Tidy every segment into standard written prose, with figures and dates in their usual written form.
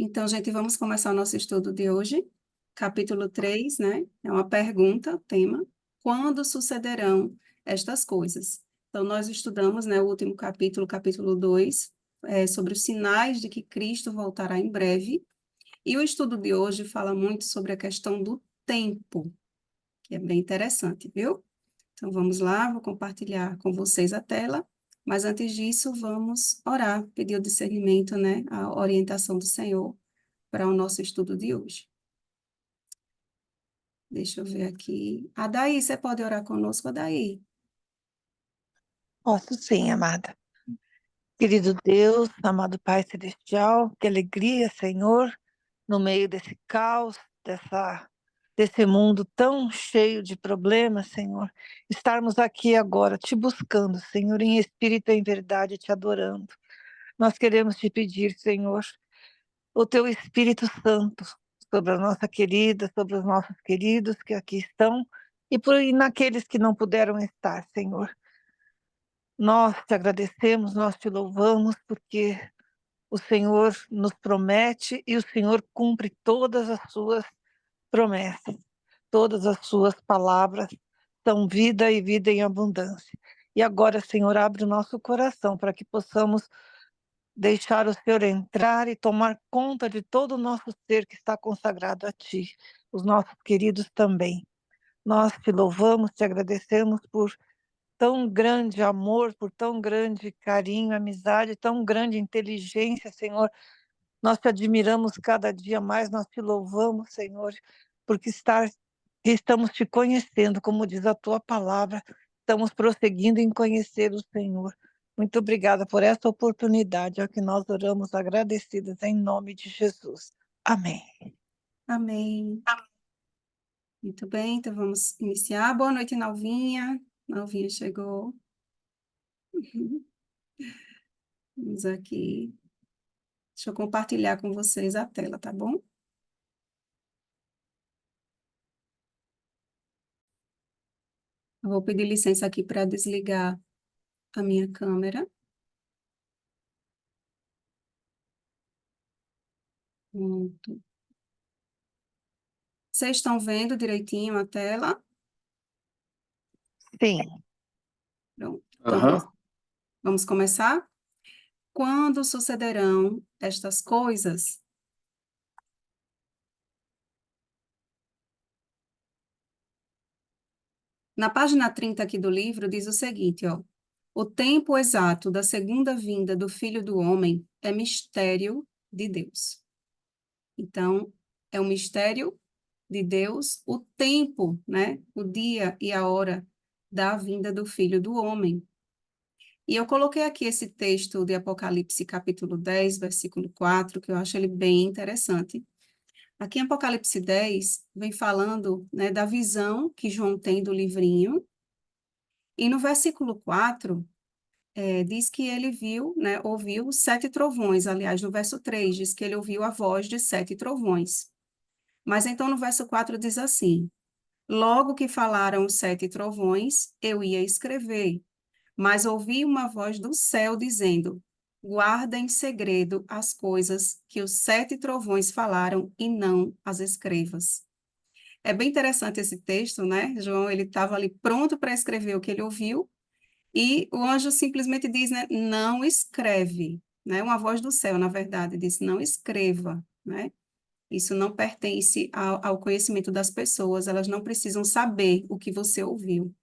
Então, gente, vamos começar o nosso estudo de hoje. Capítulo 3, né? É uma pergunta, tema. Quando sucederão estas coisas? Então, nós estudamos, né, o último capítulo, capítulo 2, sobre os sinais de que Cristo voltará em breve. E o estudo de hoje fala muito sobre a questão do tempo, que é bem interessante, viu? Então, vamos lá, vou compartilhar com vocês a tela. Mas antes disso, vamos orar, pedir o discernimento, né, a orientação do Senhor para o nosso estudo de hoje. Deixa eu ver aqui. Adaí, você pode orar conosco, Adaí? Posso sim, amada. Querido Deus, amado Pai Celestial, que alegria, Senhor, no meio desse caos, desse mundo tão cheio de problemas, Senhor, estarmos aqui agora te buscando, Senhor, em espírito e em verdade, te adorando. Nós queremos te pedir, Senhor, o teu Espírito Santo sobre a nossa querida, sobre os nossos queridos que aqui estão e naqueles que não puderam estar, Senhor. Nós te agradecemos, nós te louvamos, porque o Senhor nos promete e o Senhor cumpre todas as suas promessas, todas as suas palavras são vida e vida em abundância. E agora, Senhor, abre o nosso coração para que possamos deixar o Senhor entrar e tomar conta de todo o nosso ser que está consagrado a Ti, os nossos queridos também. Nós te louvamos, te agradecemos por tão grande amor, por tão grande carinho, amizade, tão grande inteligência, Senhor. Nós te admiramos cada dia mais, nós te louvamos, Senhor, porque estamos te conhecendo, como diz a tua palavra, estamos prosseguindo em conhecer o Senhor. Muito obrigada por essa oportunidade, é o que nós oramos agradecidas em nome de Jesus. Amém. Amém. Muito bem, então vamos iniciar. Boa noite, Nalvinha. Nalvinha chegou. Vamos aqui. Deixa eu compartilhar com vocês a tela, tá bom? Eu vou pedir licença aqui para desligar a minha câmera. Pronto. Vocês estão vendo direitinho a tela? Sim. Pronto. Então, vamos começar? Quando sucederão estas coisas? Na página 30 aqui do livro diz o seguinte, ó. O tempo exato da segunda vinda do Filho do Homem é mistério de Deus. Então, é um mistério de Deus o tempo, né? O dia e a hora da vinda do Filho do Homem. E eu coloquei aqui esse texto de Apocalipse, capítulo 10, versículo 4, que eu acho ele bem interessante. Aqui em Apocalipse 10, vem falando, né, da visão que João tem do livrinho. E no versículo 4, diz que ele viu, né, ouviu 7 trovões. Aliás, no verso 3, diz que ele ouviu a voz de 7 trovões. Mas então no verso 4 diz assim: Logo que falaram os 7 trovões, eu ia escrever, mas ouvi uma voz do céu dizendo: Guarda em segredo as coisas que os 7 trovões falaram e não as escrevas. É bem interessante esse texto, né? João, ele estava ali pronto para escrever o que ele ouviu, e o anjo simplesmente diz, né? Não escreve, né? Uma voz do céu, na verdade, diz: Não escreva, né? Isso não pertence ao conhecimento das pessoas, elas não precisam saber o que você ouviu.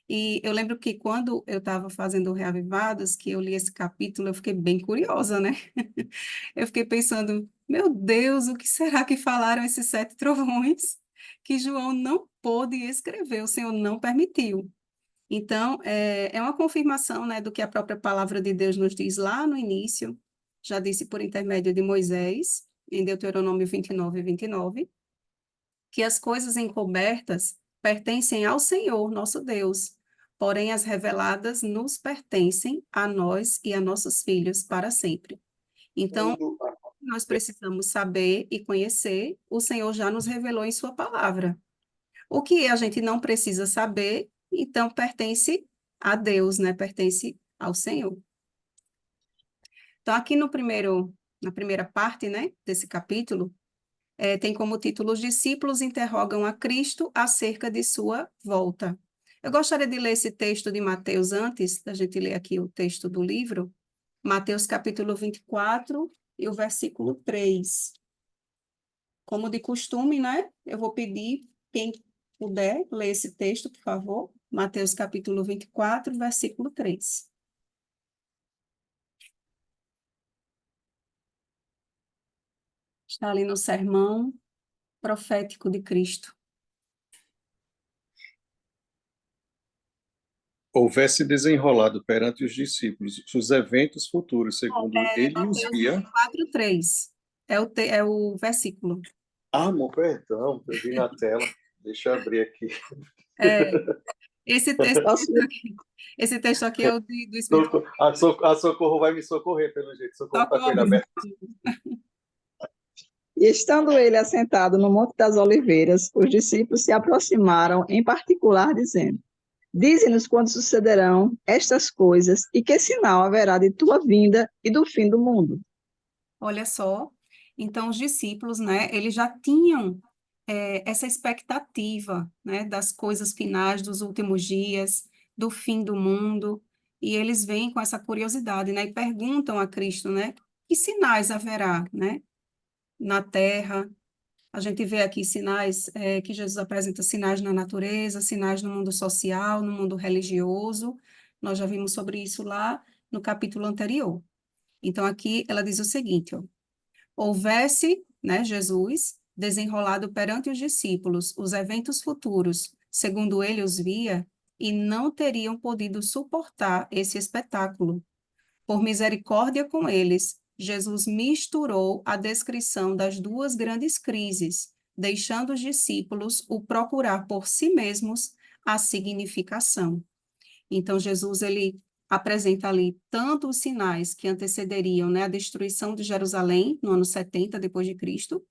E eu lembro que quando eu estava fazendo o Reavivados, que eu li esse capítulo, eu fiquei bem curiosa, né? Eu fiquei pensando, meu Deus, o que será que falaram esses 7 trovões que João não pôde escrever, o Senhor não permitiu. Então, é uma confirmação, né, do que a própria palavra de Deus nos diz lá no início, já disse por intermédio de Moisés, em Deuteronômio 29 e 29, que as coisas encobertas pertencem ao Senhor, nosso Deus, porém as reveladas nos pertencem a nós e a nossos filhos para sempre. Então, nós precisamos saber e conhecer, o Senhor já nos revelou em sua palavra. O que a gente não precisa saber, então pertence a Deus, né? Pertence ao Senhor. Então, aqui no primeiro na primeira parte, né, desse capítulo, tem como título: Os discípulos interrogam a Cristo acerca de sua volta. Eu gostaria de ler esse texto de Mateus antes da gente ler aqui o texto do livro. Mateus capítulo 24 e o versículo 3. Como de costume, né? Eu vou pedir, quem puder, ler esse texto, por favor. Mateus capítulo 24, versículo 3. Está ali no sermão profético de Cristo. Houvesse desenrolado perante os discípulos os eventos futuros, segundo ele os Mateus via. 24, 3. É o versículo. Ah, amor, perdão, eu vi na tela. Deixa eu abrir aqui. Esse texto aqui, esse texto aqui é o do Espírito. A Socorro vai me socorrer, pelo jeito. Socorro está com ele Socorro. aberto. E estando ele assentado no Monte das Oliveiras, os discípulos se aproximaram em particular, dizendo: Dize-nos quando sucederão estas coisas e que sinal haverá de tua vinda e do fim do mundo. Olha só, então os discípulos, né, eles já tinham essa expectativa, né, das coisas finais dos últimos dias, do fim do mundo, e eles vêm com essa curiosidade, né, e perguntam a Cristo, né, que sinais haverá, né, na terra. A gente vê aqui sinais, que Jesus apresenta sinais na natureza, sinais no mundo social, no mundo religioso. Nós já vimos sobre isso lá no capítulo anterior. Então, aqui ela diz o seguinte, ó: Houvesse, né, Jesus, desenrolado perante os discípulos os eventos futuros, segundo ele os via, e não teriam podido suportar esse espetáculo. Por misericórdia com eles, Jesus misturou a descrição das duas grandes crises, deixando os discípulos o procurar por si mesmos a significação. Então, Jesus, ele apresenta ali tanto os sinais que antecederiam, né, a destruição de Jerusalém no ano 70 depois de Cristo,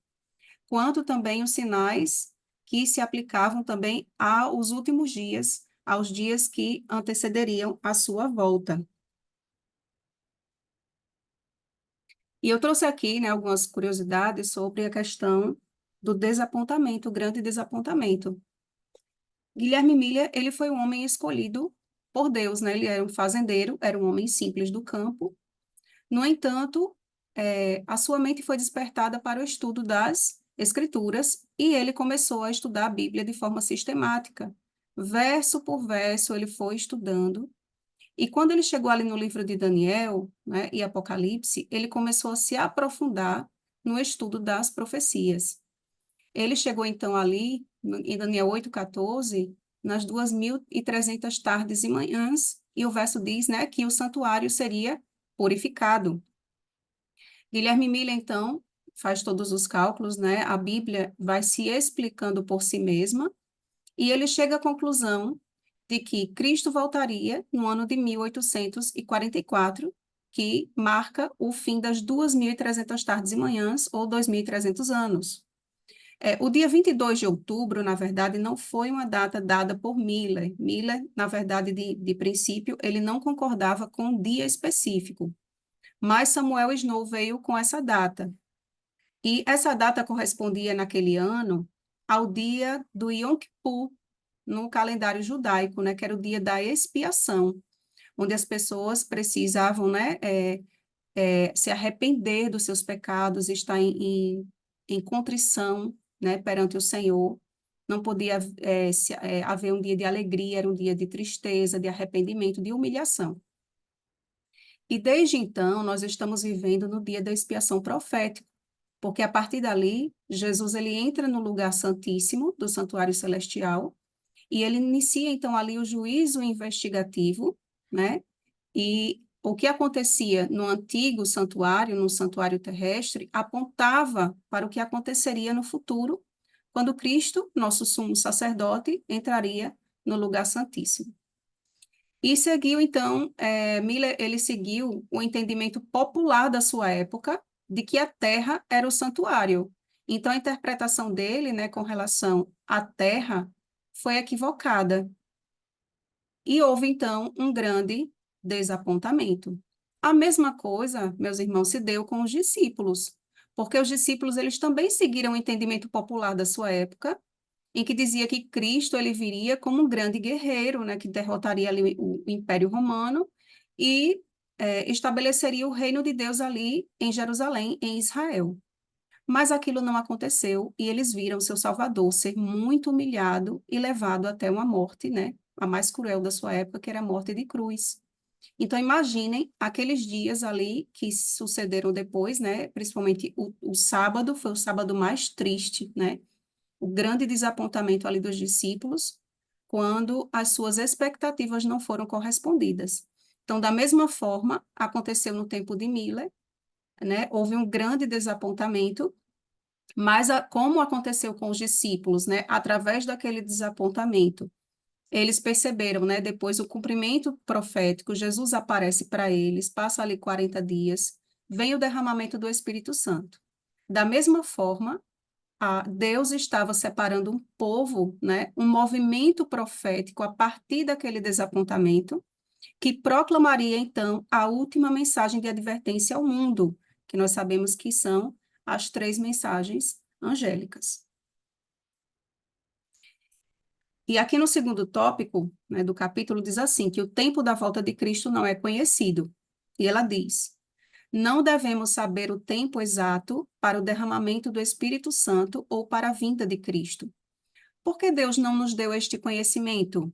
quanto também os sinais que se aplicavam também aos últimos dias, aos dias que antecederiam a sua volta. E eu trouxe aqui, né, algumas curiosidades sobre a questão do desapontamento, o grande desapontamento. Guilherme Miller, ele foi um homem escolhido por Deus, né? Ele era um fazendeiro, era um homem simples do campo. No entanto, a sua mente foi despertada para o estudo das Escrituras e ele começou a estudar a Bíblia de forma sistemática. Verso por verso, ele foi estudando. E quando ele chegou ali no livro de Daniel, né, e Apocalipse, ele começou a se aprofundar no estudo das profecias. Ele chegou então ali, em Daniel 8,14, nas 2.300 tardes e manhãs, e o verso diz, né, que o santuário seria purificado. Guilherme Miller, então, faz todos os cálculos, né, a Bíblia vai se explicando por si mesma, e ele chega à conclusão de que Cristo voltaria no ano de 1844, que marca o fim das 2.300 tardes e manhãs, ou 2.300 anos. O dia 22 de outubro, na verdade, não foi uma data dada por Miller. Miller, na verdade, de princípio, ele não concordava com um dia específico, mas Samuel Snow veio com essa data. E essa data correspondia, naquele ano, ao dia do Yom Kippur, no calendário judaico, né, que era o dia da expiação, onde as pessoas precisavam, né, se arrepender dos seus pecados, estar em contrição, né, perante o Senhor. Não podia haver um dia de alegria, era um dia de tristeza, de arrependimento, de humilhação. E desde então, nós estamos vivendo no dia da expiação profética, porque a partir dali, Jesus ele entra no lugar santíssimo do santuário celestial, e ele inicia, então, ali o juízo investigativo, né? E o que acontecia no antigo santuário, no santuário terrestre, apontava para o que aconteceria no futuro, quando Cristo, nosso sumo sacerdote, entraria no lugar santíssimo. E seguiu, então, Miller, ele seguiu o entendimento popular da sua época, de que a terra era o santuário. Então, a interpretação dele, né, com relação à terra, foi equivocada. E houve, então, um grande desapontamento. A mesma coisa, meus irmãos, se deu com os discípulos, porque os discípulos eles também seguiram o entendimento popular da sua época, em que dizia que Cristo ele viria como um grande guerreiro, né, que derrotaria ali o Império Romano e estabeleceria o reino de Deus ali em Jerusalém, em Israel. Mas aquilo não aconteceu e eles viram seu Salvador ser muito humilhado e levado até uma morte, né, a mais cruel da sua época, que era a morte de cruz. Então, imaginem aqueles dias ali que sucederam depois, né? Principalmente o sábado, foi o sábado mais triste, né? O grande desapontamento ali dos discípulos, quando as suas expectativas não foram correspondidas. Então, da mesma forma, aconteceu no tempo de Miller, né? Houve um grande desapontamento, mas como aconteceu com os discípulos, né? Através daquele desapontamento, eles perceberam, né? Depois o cumprimento profético, Jesus aparece para eles, passa ali 40 dias, vem o derramamento do Espírito Santo. Da mesma forma, Deus estava separando um povo, né? Um movimento profético a partir daquele desapontamento, que proclamaria então a última mensagem de advertência ao mundo, que nós sabemos que são as 3 mensagens angélicas. E aqui no segundo tópico, né, do capítulo, diz assim, que o tempo da volta de Cristo não é conhecido. E ela diz, não devemos saber o tempo exato para o derramamento do Espírito Santo ou para a vinda de Cristo. Por que Deus não nos deu este conhecimento?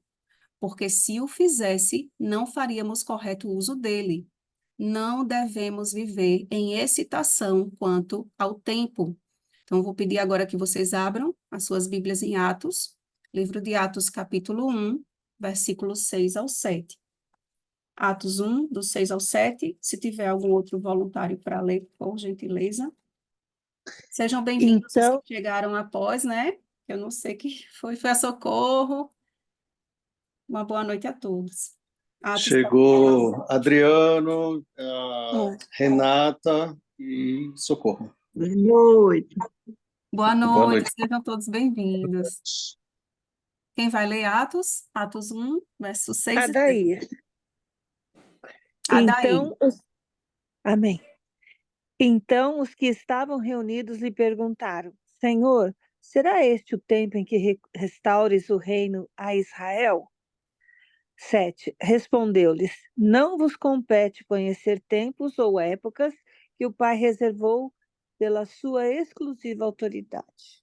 Porque se o fizesse, não faríamos correto uso dele. Não devemos viver em excitação quanto ao tempo. Então, vou pedir agora que vocês abram as suas Bíblias em Atos, livro de Atos, capítulo 1, versículos 6 ao 7. Atos 1, do 6 ao 7. Se tiver algum outro voluntário para ler, por gentileza. Sejam bem-vindos os Então, que chegaram após, né? Eu não sei que foi a Socorro. Uma boa noite a todos. Atos, Chegou Adriano, ó, Renata e Socorro. Boa noite. boa Boa noite, noite. sejam todos bem-vindos. Quem vai ler Atos? Atos 1, versos 6 e 7. Adair. Adair. Amém. Então os que estavam reunidos lhe perguntaram, Senhor, será este o tempo em que restaures o reino a Israel? 7. Respondeu-lhes, não vos compete conhecer tempos ou épocas que o Pai reservou pela sua exclusiva autoridade.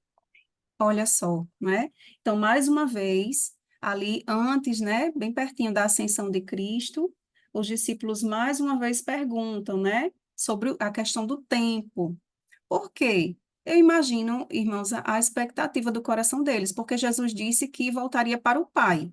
Olha só, né? Então, mais uma vez, ali antes, né, bem pertinho da ascensão de Cristo, os discípulos mais uma vez perguntam, né, sobre a questão do tempo. Por quê? Eu imagino, irmãos, a expectativa do coração deles, porque Jesus disse que voltaria para o Pai.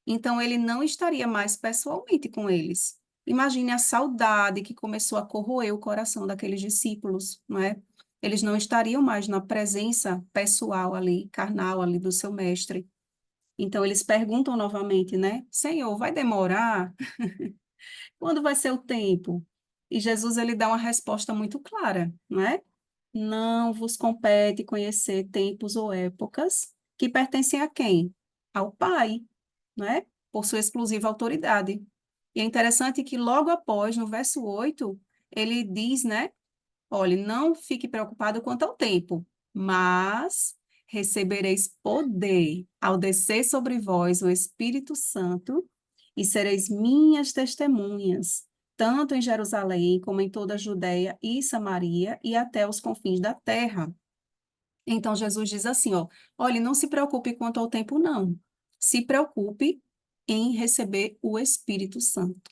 Então, ele não estaria mais pessoalmente com eles. Imagine a saudade que começou a corroer o coração daqueles discípulos, não é? Eles não estariam mais na presença pessoal ali, carnal ali do seu mestre. Então, eles perguntam novamente, né? Senhor, vai demorar? Quando vai ser o tempo? E Jesus, ele dá uma resposta muito clara, não é? Não vos compete conhecer tempos ou épocas que pertencem a quem? Ao Pai, não é? Por sua exclusiva autoridade. E é interessante que logo após, no verso 8, ele diz, né? Olhe, não fique preocupado quanto ao tempo, mas recebereis poder ao descer sobre vós o Espírito Santo e sereis minhas testemunhas, tanto em Jerusalém como em toda a Judéia e Samaria e até os confins da terra. Então Jesus diz assim, ó, olhe, não se preocupe quanto ao tempo, não. Se preocupe em receber o Espírito Santo,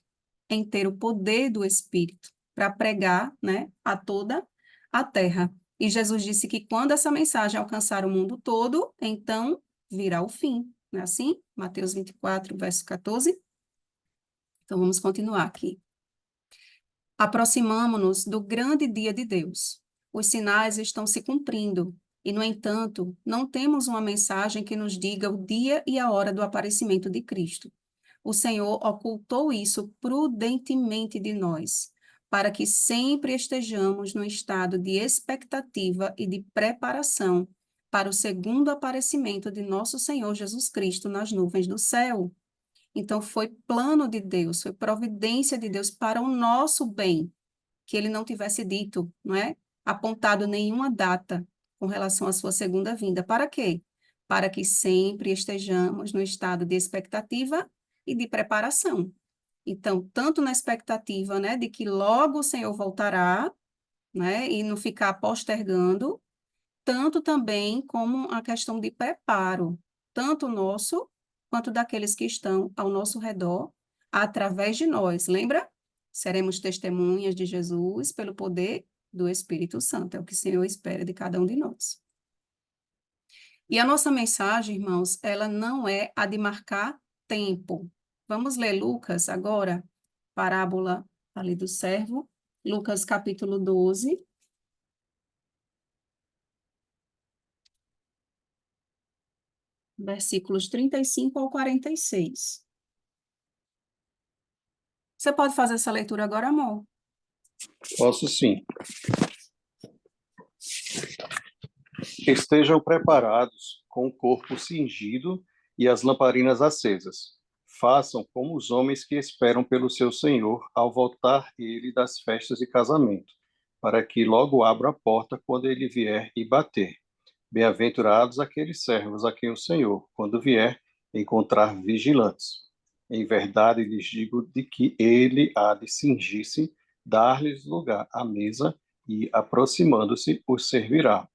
em ter o poder do Espírito para pregar, né, a toda a terra. E Jesus disse que quando essa mensagem alcançar o mundo todo, então virá o fim. Não é assim? Mateus 24, verso 14. Então vamos continuar aqui. Aproximamo-nos do grande dia de Deus. Os sinais estão se cumprindo e, no entanto, não temos uma mensagem que nos diga o dia e a hora do aparecimento de Cristo. O Senhor ocultou isso prudentemente de nós, para que sempre estejamos no estado de expectativa e de preparação para o segundo aparecimento de nosso Senhor Jesus Cristo nas nuvens do céu. Então, foi plano de Deus, foi providência de Deus para o nosso bem, que ele não tivesse dito, não é? Apontado nenhuma data com relação à sua segunda vinda. Para quê? Para que sempre estejamos no estado de expectativa e de preparação. Então, tanto na expectativa, né, de que logo o Senhor voltará, né, e não ficar postergando, tanto também como a questão de preparo, tanto nosso quanto daqueles que estão ao nosso redor, através de nós. Lembra? Seremos testemunhas de Jesus pelo poder do Espírito Santo. É o que o Senhor espera de cada um de nós. E a nossa mensagem, irmãos, ela não é a de marcar tempo. Vamos ler Lucas agora, parábola ali do servo, Lucas capítulo 12. Versículos 35 ao 46. Você pode fazer essa leitura agora, amor? Posso sim. Estejam preparados com o corpo cingido e as lamparinas acesas. Façam como os homens que esperam pelo seu Senhor ao voltar ele das festas de casamento, para que logo abra a porta quando ele vier e bater. Bem-aventurados aqueles servos a quem o Senhor, quando vier, encontrar vigilantes. Em verdade lhes digo de que ele há de cingir-se, dar-lhes lugar à mesa e, aproximando-se, os servirá.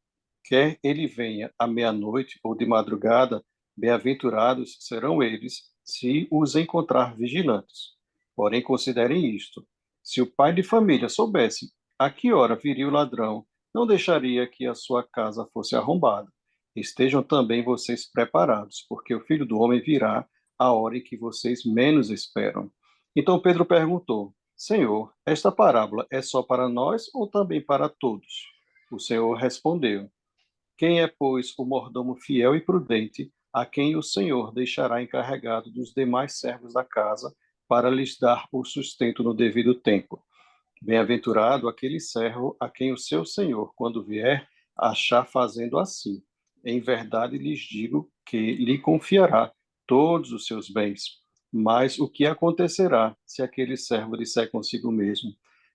Quer ele venha à meia-noite ou de madrugada, bem-aventurados serão eles, se os encontrar vigilantes. Porém, considerem isto: se o pai de família soubesse a que hora viria o ladrão, não deixaria que a sua casa fosse arrombada. Estejam também vocês preparados, porque o Filho do Homem virá à hora em que vocês menos esperam. Então Pedro perguntou: Senhor, esta parábola é só para nós ou também para todos? O Senhor respondeu: quem é, pois, o mordomo fiel e prudente, a quem o Senhor deixará encarregado dos demais servos da casa, para lhes dar o sustento no devido tempo? Bem-aventurado aquele servo a quem o seu Senhor, quando vier, achar fazendo assim. Em verdade lhes digo que lhe confiará todos os seus bens. Mas o que acontecerá se aquele servo disser consigo mesmo: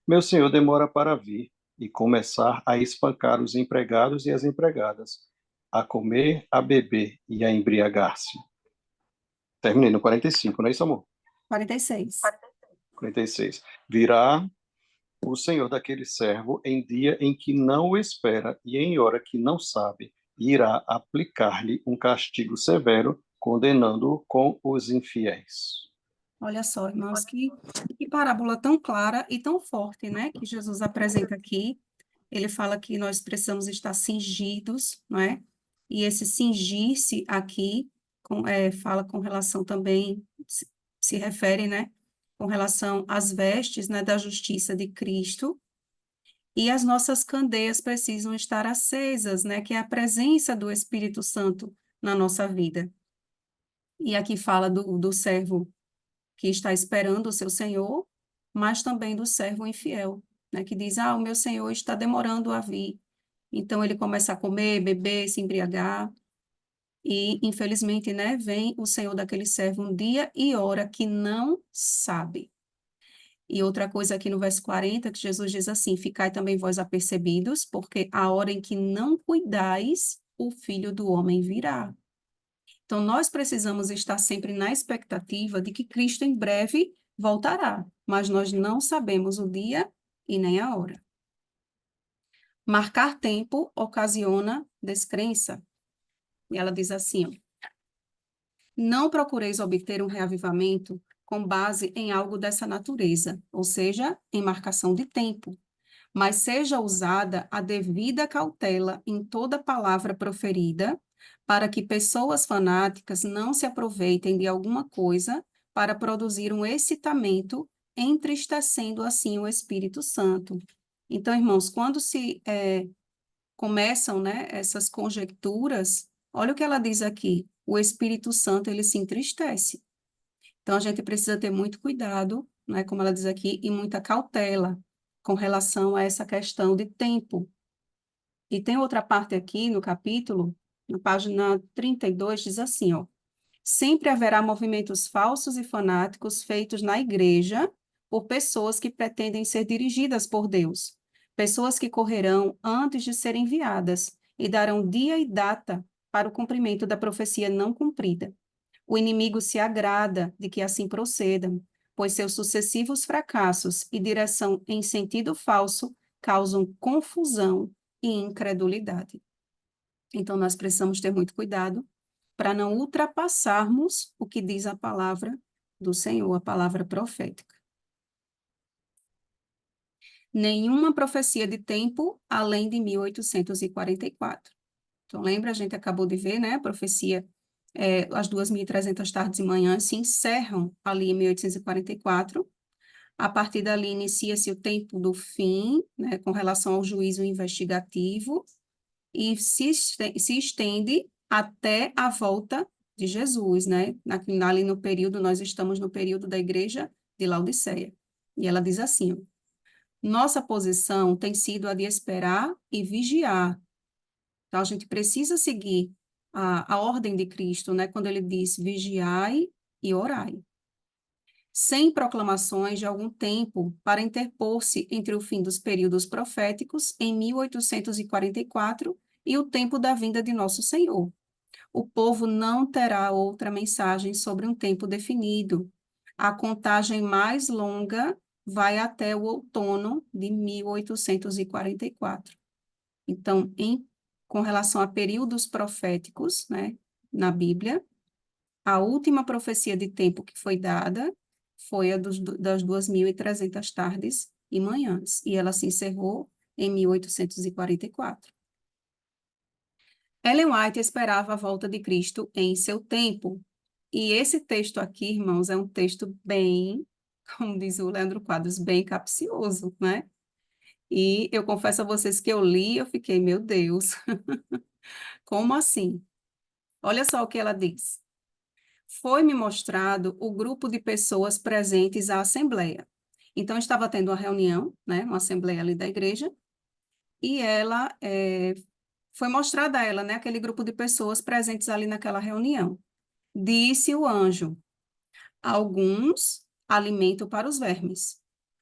Meu senhor demora para vir, e começar a espancar os empregados e as empregadas, a comer, a beber e a embriagar-se? Terminei no 45, não é isso, amor? 46. 46. Virá o senhor daquele servo em dia em que não o espera e em hora que não sabe, irá aplicar-lhe um castigo severo, condenando-o com os infiéis. Olha só, irmãos, que parábola tão clara e tão forte, né? Que Jesus apresenta aqui. Ele fala que nós precisamos estar cingidos, não é? E esse cingir-se aqui fala com relação também, se refere, né? Com relação às vestes, né, da justiça de Cristo. E as nossas candeias precisam estar acesas, né? Que é a presença do Espírito Santo na nossa vida. E aqui fala do servo que está esperando o seu senhor, mas também do servo infiel, né? Que diz, o meu senhor está demorando a vir. Então, ele começa a comer, beber, se embriagar. E, infelizmente, né, vem o senhor daquele servo um dia e hora que não sabe. E outra coisa aqui no verso 40, que Jesus diz assim, ficai também vós apercebidos, porque a hora em que não cuidais, o Filho do Homem virá. Então, nós precisamos estar sempre na expectativa de que Cristo em breve voltará, mas nós não sabemos o dia e nem a hora. Marcar tempo ocasiona descrença. E ela diz assim, ó, não procureis obter um reavivamento com base em algo dessa natureza, ou seja, em marcação de tempo, mas seja usada a devida cautela em toda palavra proferida, para que pessoas fanáticas não se aproveitem de alguma coisa para produzir um excitamento, entristecendo assim o Espírito Santo. Então, irmãos, quando começam, né, essas conjecturas, olha o que ela diz aqui, o Espírito Santo, ele se entristece. Então, a gente precisa ter muito cuidado, né, como ela diz aqui, e muita cautela com relação a essa questão de tempo. E tem outra parte aqui no capítulo, na página 32, diz assim, ó, Sempre haverá movimentos falsos e fanáticos feitos na igreja por pessoas que pretendem ser dirigidas por Deus, pessoas que correrão antes de serem enviadas e darão dia e data para o cumprimento da profecia não cumprida. O inimigo se agrada de que assim procedam, pois seus sucessivos fracassos e direção em sentido falso causam confusão e incredulidade. Então, nós precisamos ter muito cuidado para não ultrapassarmos o que diz a palavra do Senhor, a palavra profética. Nenhuma profecia de tempo além de 1844. Então, lembra, a gente acabou de ver, né, a profecia, as 2.300 tardes e manhãs se encerram ali em 1844. A partir dali inicia-se o tempo do fim, né, com relação ao juízo investigativo, e se estende até a volta de Jesus, né? Ali no período, nós estamos no período da igreja de Laodiceia. E ela diz assim, ó, nossa posição tem sido a de esperar e vigiar. Então, a gente precisa seguir a ordem de Cristo, né? Quando ele diz vigiai e orai. Sem proclamações de algum tempo para interpor-se entre o fim dos períodos proféticos em 1844 e o tempo da vinda de nosso Senhor. O povo não terá outra mensagem sobre um tempo definido. A contagem mais longa vai até o outono de 1844. Então, com relação a períodos proféticos, né, na Bíblia, a última profecia de tempo que foi dada foi a das 2.300 tardes e manhãs, e ela se encerrou em 1844. Ellen White esperava a volta de Cristo em seu tempo, e esse texto aqui, irmãos, é um texto bem, como diz o Leandro Quadros, bem capcioso, né? E eu confesso a vocês que eu li, eu fiquei, meu Deus, como assim? Olha só o que ela diz. Foi-me mostrado o grupo de pessoas presentes à assembleia. Então, estava tendo uma reunião, né, uma assembleia ali da igreja, e ela, foi mostrada a ela, né, aquele grupo de pessoas presentes ali naquela reunião. Disse o anjo, alguns alimento para os vermes,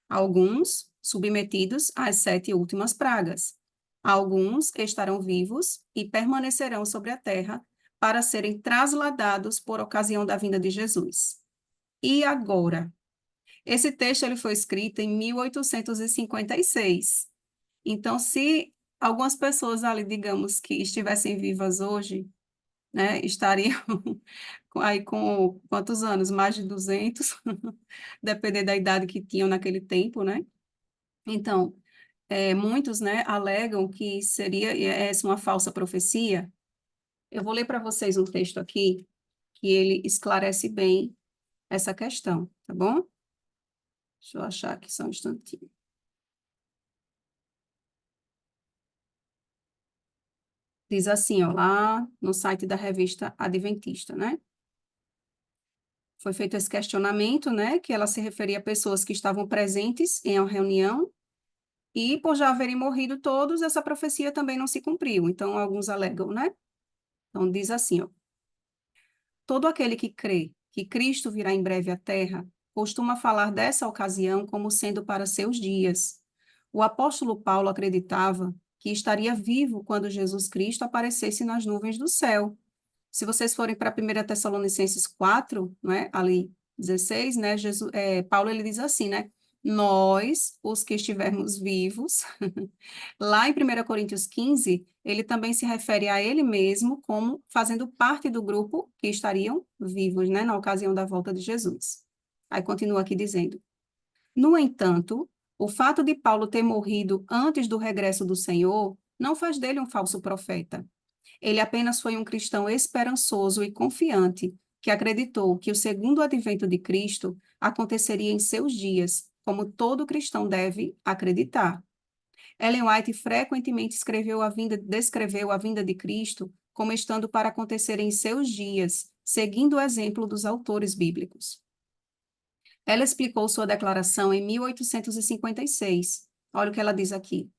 alguns submetidos às 7 últimas pragas, alguns estarão vivos e permanecerão sobre a terra para serem trasladados por ocasião da vinda de Jesus. E agora? Esse texto ele foi escrito em 1856. Então, se algumas pessoas ali, digamos, que estivessem vivas hoje, né, estariam aí com quantos anos? Mais de 200, dependendo da idade que tinham naquele tempo, né? Então, muitos, né, alegam que seria essa uma falsa profecia. Eu vou ler para vocês um texto aqui que ele esclarece bem essa questão, tá bom? Deixa eu achar aqui só um instantinho. Diz assim, ó, lá no site da revista Adventista, né? Foi feito esse questionamento, né, que ela se referia a pessoas que estavam presentes em uma reunião e, por já haverem morrido todos, essa profecia também não se cumpriu. Então, alguns alegam, né? Então, diz assim, ó, todo aquele que crê que Cristo virá em breve à Terra costuma falar dessa ocasião como sendo para seus dias. O apóstolo Paulo acreditava que estaria vivo quando Jesus Cristo aparecesse nas nuvens do céu. Se vocês forem para 1 Tessalonicenses 4, né, ali 16, né, Paulo ele diz assim, né, nós, os que estivermos vivos, lá em 1 Coríntios 15, ele também se refere a ele mesmo como fazendo parte do grupo que estariam vivos, né, na ocasião da volta de Jesus. Aí continua aqui dizendo, no entanto, o fato de Paulo ter morrido antes do regresso do Senhor não faz dele um falso profeta. Ele apenas foi um cristão esperançoso e confiante, que acreditou que o segundo advento de Cristo aconteceria em seus dias, como todo cristão deve acreditar. Ellen White frequentemente descreveu a vinda de Cristo como estando para acontecer em seus dias, seguindo o exemplo dos autores bíblicos. Ela explicou sua declaração em 1856. Olha o que ela diz aqui.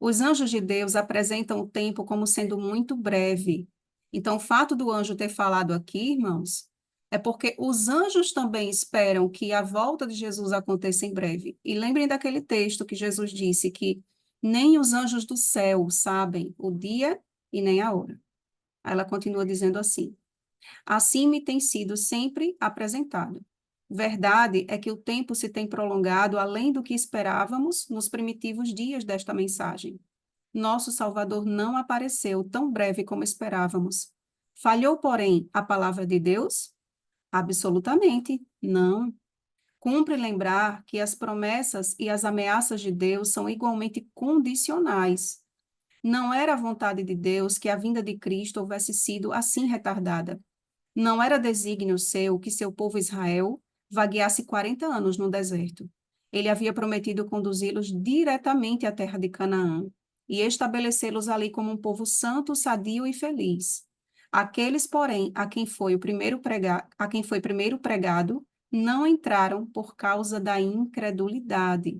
Os anjos de Deus apresentam o tempo como sendo muito breve. Então, o fato do anjo ter falado aqui, irmãos, é porque os anjos também esperam que a volta de Jesus aconteça em breve. E lembrem daquele texto que Jesus disse que nem os anjos do céu sabem o dia e nem a hora. Aí ela continua dizendo assim: assim me tem sido sempre apresentado. Verdade é que o tempo se tem prolongado além do que esperávamos nos primitivos dias desta mensagem. Nosso Salvador não apareceu tão breve como esperávamos. Falhou, porém, a palavra de Deus? Absolutamente não. Cumpre lembrar que as promessas e as ameaças de Deus são igualmente condicionais. Não era a vontade de Deus que a vinda de Cristo houvesse sido assim retardada. Não era desígnio seu que seu povo Israel vagueasse 40 anos no deserto. Ele havia prometido conduzi-los diretamente à terra de Canaã e estabelecê-los ali como um povo santo, sadio e feliz. Aqueles, porém, a quem foi primeiro pregado, não entraram por causa da incredulidade.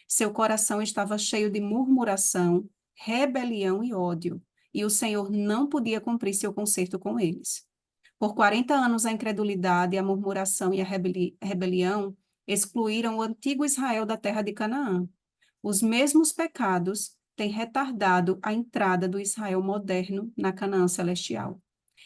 Seu coração estava cheio de murmuração, rebelião e ódio, e o Senhor não podia cumprir seu concerto com eles. Por 40 anos, a incredulidade, a murmuração e a rebelião excluíram o antigo Israel da terra de Canaã. Os mesmos pecados têm retardado a entrada do Israel moderno na Canaã celestial.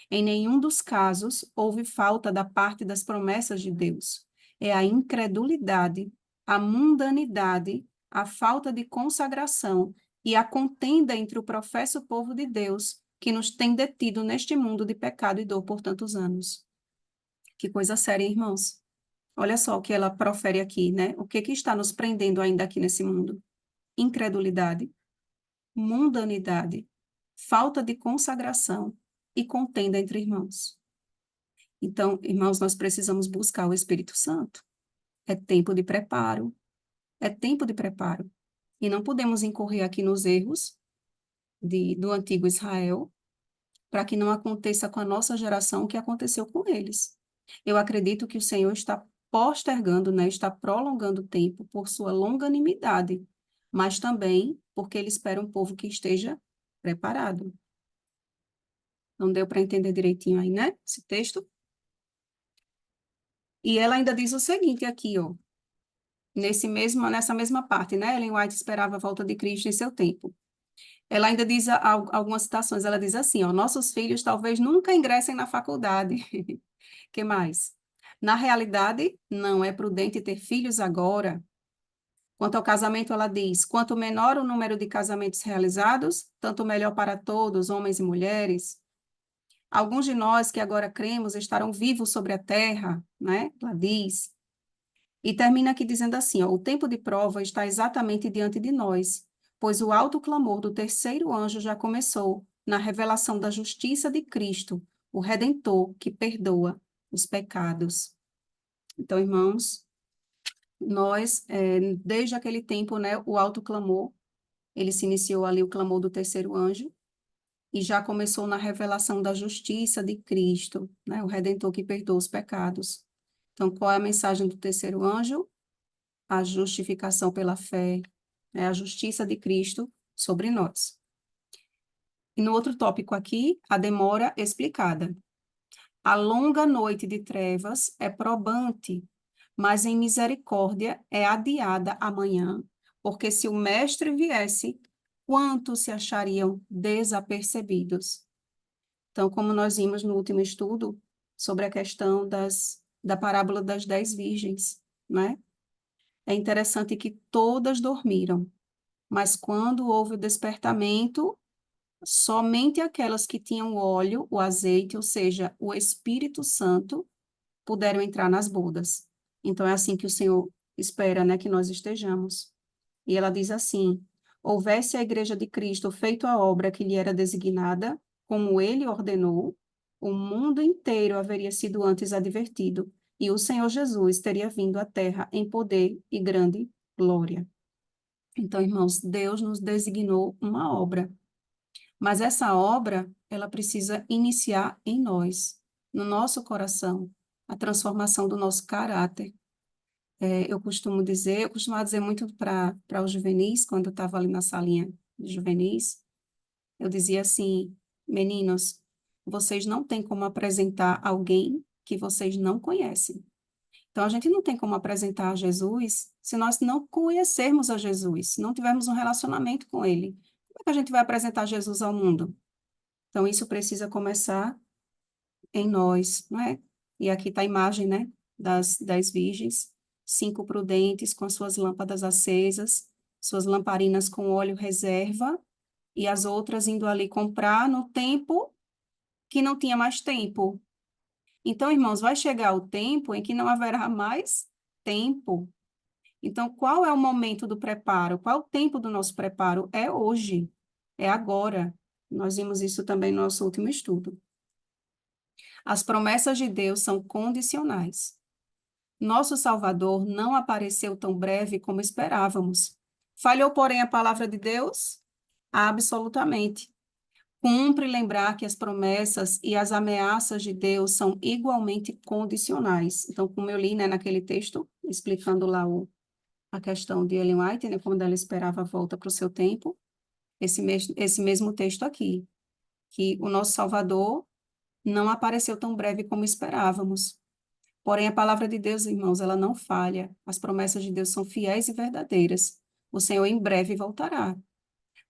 Em nenhum dos casos houve falta da parte das promessas de Deus. É a incredulidade, a mundanidade, a falta de consagração e a contenda entre o professo povo de Deus que nos tem detido neste mundo de pecado e dor por tantos anos. Que coisa séria, irmãos. Olha só o que ela profere aqui, né? O que está nos prendendo ainda aqui nesse mundo? Incredulidade, mundanidade, falta de consagração e contenda entre irmãos. Então, irmãos, nós precisamos buscar o Espírito Santo. É tempo de preparo. É tempo de preparo. E não podemos incorrer aqui nos erros do antigo Israel, para que não aconteça com a nossa geração o que aconteceu com eles. Eu acredito que o Senhor está postergando, né, está prolongando o tempo por sua longanimidade, mas também porque ele espera um povo que esteja preparado. Não deu para entender direitinho aí, né, esse texto? E ela ainda diz o seguinte aqui, ó, nessa mesma parte, né, Ellen White esperava a volta de Cristo em seu tempo. Ela ainda diz algumas citações, ela diz assim, ó, nossos filhos talvez nunca ingressem na faculdade. Que mais? Na realidade, não é prudente ter filhos agora. Quanto ao casamento, ela diz, quanto menor o número de casamentos realizados, tanto melhor para todos, homens e mulheres. Alguns de nós que agora cremos estarão vivos sobre a terra, né? Ela diz. E termina aqui dizendo assim, ó, o tempo de prova está exatamente diante de nós, pois o alto clamor do terceiro anjo já começou na revelação da justiça de Cristo, o Redentor que perdoa os pecados. Então, irmãos, nós, desde aquele tempo, né, o alto clamor, ele se iniciou ali o clamor do terceiro anjo, e já começou na revelação da justiça de Cristo, né, o Redentor que perdoa os pecados. Então, qual é a mensagem do terceiro anjo? A justificação pela fé, né, a justiça de Cristo sobre nós. E no outro tópico aqui, a demora explicada. A longa noite de trevas é probante, mas em misericórdia é adiada amanhã, porque se o mestre viesse, quantos se achariam desapercebidos? Então, como nós vimos no último estudo, sobre a questão da parábola das 10 virgens, né? É interessante que todas dormiram, mas quando houve o despertamento, somente aquelas que tinham o óleo, o azeite, ou seja, o Espírito Santo, puderam entrar nas bodas. Então, é assim que o Senhor espera, né, que nós estejamos. E ela diz assim, houvesse a igreja de Cristo feito a obra que lhe era designada, como ele ordenou, o mundo inteiro haveria sido antes advertido, e o Senhor Jesus teria vindo à terra em poder e grande glória. Então, irmãos, Deus nos designou uma obra, mas essa obra, ela precisa iniciar em nós, no nosso coração, a transformação do nosso caráter. Eu costumava dizer muito para os juvenis, quando eu estava ali na salinha de juvenis, eu dizia assim, meninos, vocês não têm como apresentar alguém que vocês não conhecem. Então, a gente não tem como apresentar a Jesus se nós não conhecermos a Jesus, se não tivermos um relacionamento com Ele. Como é que a gente vai apresentar Jesus ao mundo? Então, isso precisa começar em nós, não é? E aqui está a imagem, né, das 10 virgens, 5 prudentes com as suas lâmpadas acesas, suas lamparinas com óleo reserva, e as outras indo ali comprar no tempo que não tinha mais tempo. Então, irmãos, vai chegar o tempo em que não haverá mais tempo. Então, qual é o momento do preparo? Qual é o tempo do nosso preparo? É hoje, é agora. Nós vimos isso também no nosso último estudo. As promessas de Deus são condicionais. Nosso Salvador não apareceu tão breve como esperávamos. Falhou, porém, a palavra de Deus? Absolutamente. Cumpre lembrar que as promessas e as ameaças de Deus são igualmente condicionais. Então, como eu li, né, naquele texto, explicando lá a questão de Ellen White, né, quando ela esperava a volta para o seu tempo, esse mesmo texto aqui, que o nosso Salvador não apareceu tão breve como esperávamos. Porém, a palavra de Deus, irmãos, ela não falha. As promessas de Deus são fiéis e verdadeiras. O Senhor em breve voltará.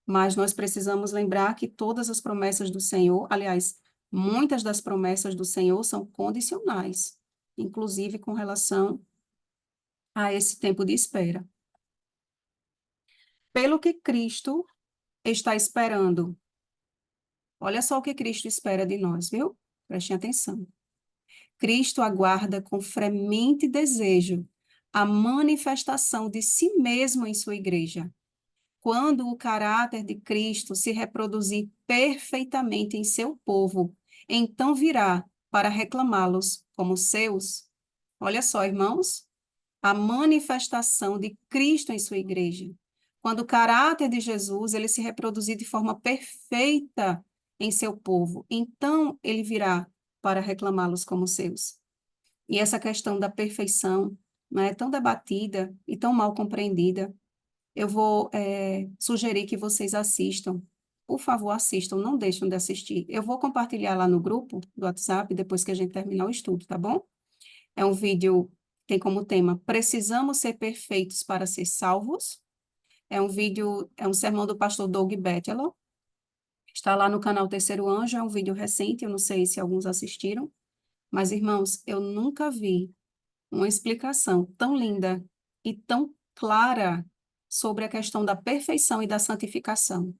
Mas nós precisamos lembrar que todas as promessas do Senhor, aliás, muitas das promessas do Senhor são condicionais, inclusive com relação a esse tempo de espera. Pelo que Cristo está esperando. Olha só o que Cristo espera de nós, viu? Prestem atenção. Cristo aguarda com fremente desejo a manifestação de si mesmo em sua igreja. Quando o caráter de Cristo se reproduzir perfeitamente em seu povo, então virá para reclamá-los como seus. Olha só, irmãos, a manifestação de Cristo em sua igreja. Quando o caráter de Jesus ele se reproduzir de forma perfeita em seu povo, então ele virá para reclamá-los como seus. E essa questão da perfeição, né, é tão debatida e tão mal compreendida. Eu vou sugerir que vocês assistam. Por favor, assistam, não deixem de assistir. Eu vou compartilhar lá no grupo do WhatsApp depois que a gente terminar o estudo, tá bom? É um vídeo, tem como tema Precisamos ser perfeitos para ser salvos. É um vídeo, é um sermão do pastor Doug Batchelor. Está lá no canal Terceiro Anjo, é um vídeo recente, eu não sei se alguns assistiram. Mas, irmãos, eu nunca vi uma explicação tão linda e tão clara sobre a questão da perfeição e da santificação.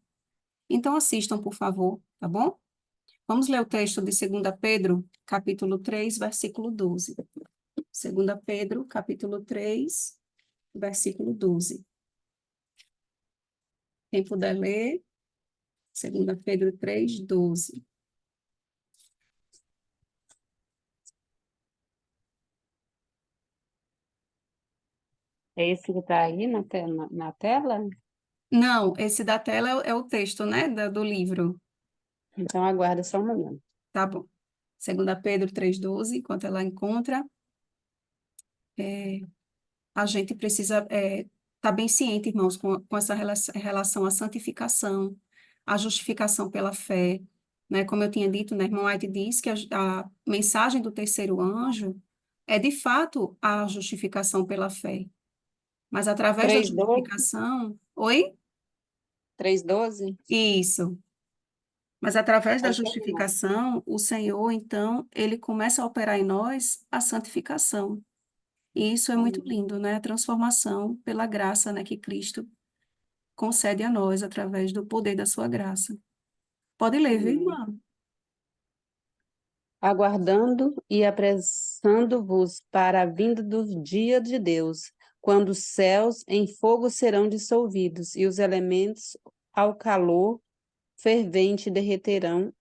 Então, assistam, por favor, tá bom? Vamos ler o texto de 2 Pedro, capítulo 3, versículo 12. 2 Pedro, capítulo 3, versículo 12. Quem puder ler, 2 Pedro 3, 12. É esse que está aí na tela? Não, esse da tela é o texto, né, do livro. Então, aguarda só um momento. Tá bom. 2 Pedro 3, 12, enquanto ela encontra, a gente precisa estar bem ciente, irmãos, com essa relação à santificação, à justificação pela fé, né? Como eu tinha dito, né, irmão White diz que a mensagem do terceiro anjo é, de fato, a justificação pela fé. Mas através da 3:12? justificação... Oi? 3:12? Isso. Mas através da Pode terminar. justificação, o Senhor, então, ele começa a operar em nós a santificação. E isso é muito lindo, né? A transformação pela graça, né, que Cristo concede a nós através do poder da sua graça. Pode ler, viu, Amém. irmã? Aguardando e apressando-vos para a vinda do dia de Deus, quando os céus em fogo serão dissolvidos e os elementos ao calor fervente derreterão.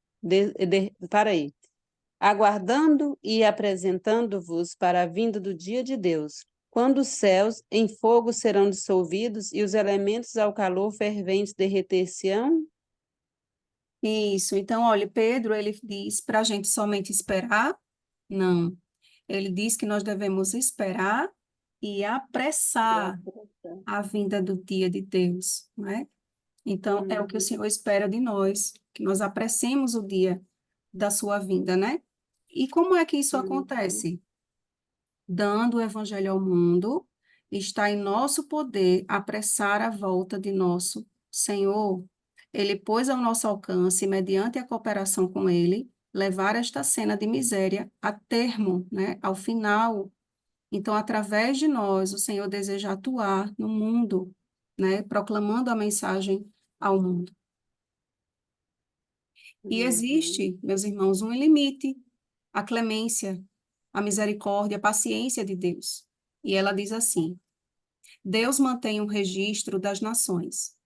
Para aí. Aguardando e apresentando-vos para a vinda do dia de Deus, quando os céus em fogo serão dissolvidos e os elementos ao calor fervente derreter-se-ão. Isso. Então, olha, Pedro, ele diz para a gente somente esperar? Não. Ele diz que nós devemos esperar e apressar a vinda do dia de Deus, não é? Então, é o que o Senhor espera de nós, que nós apressemos o dia da sua vinda, né? E como é que isso Uhum. acontece? Dando o evangelho ao mundo, está em nosso poder apressar a volta de nosso Senhor. Ele pôs ao nosso alcance, mediante a cooperação com ele, levar esta cena de miséria a termo, né, ao final. Então, através de nós, o Senhor deseja atuar no mundo, né, proclamando a mensagem ao mundo. E Uhum. existe, meus irmãos, um limite, a clemência, a misericórdia, a paciência de Deus. E ela diz assim: Deus mantém um registro das nações.